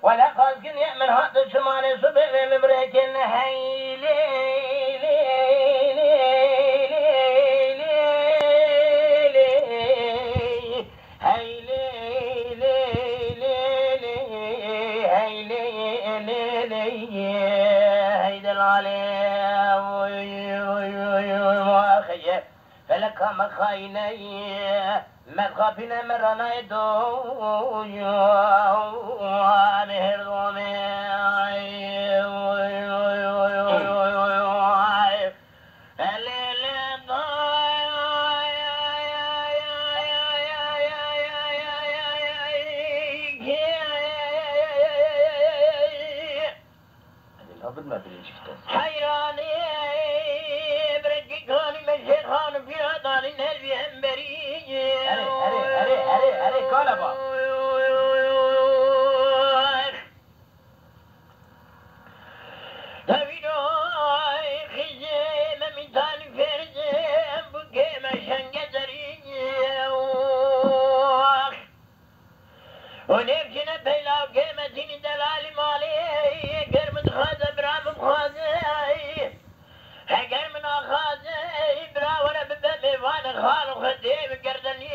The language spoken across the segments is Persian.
ولا قاسكن يأمن هذا الشمال صبح مبركن هيلي فلك مخايني مخافنا مرنا يدو مهر ضمي حيراني برجي كاني مشي خان في هذا النبي همبري أري كلبا تبيناي خزيم من ثاني فرزم بكي مشان قدري ونفسنا بيلا قيمتين دلالي مالي قرمت خاذ برام بخاذي هقر من أخاذي برا ولا ببامي وانا خالو خديم قردني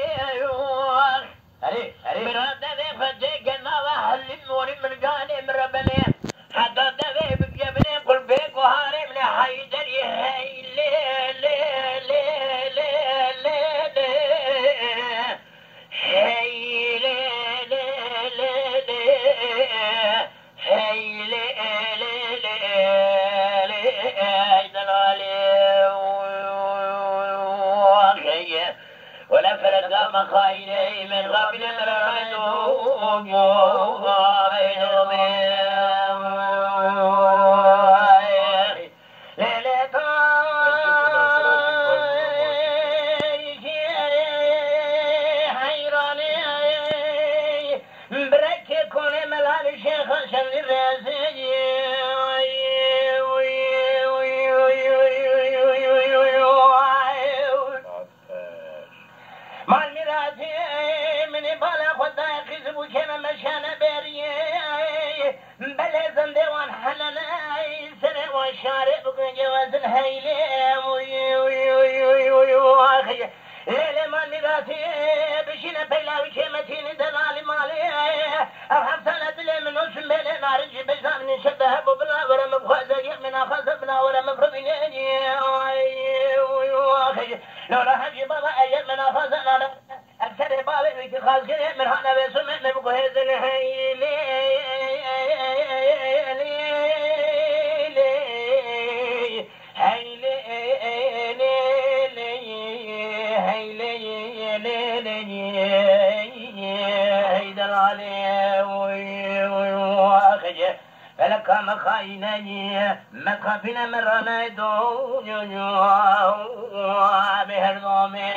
أري مراد ذي فجي قلنا وحلم وري من قاني من ربني حتى ذي بجبني قل بيك وهاري من حيدري هاي لي لي لي لي لي لي هاي لي لي لي لي هاي لي لي لي لي هاي دلالي ولا فرق مخايني من غابل مرادون بركي كوني ملال الشيخ شمل الرازي مال ميراثي من بالا خدا خزبو كما مشانا بيري بلا زندوان حلناي سنة وشارع بكن جواز الهيلي واخي ليلة مال ميراثي بشينا بيلاوي كمتين دلالي مالي أرحب سنة لي من وسم بيلي نارجي بجام نشبه ببنا ولا مبخوزة من أخذبنا ولا مفربين واخي لو راح اجي بابا ايام من افازنا اكثر بالي خاص من هنا بسمع من بهذا الهيلي فلك مخايني مخافنا مرنا دون بهالضمي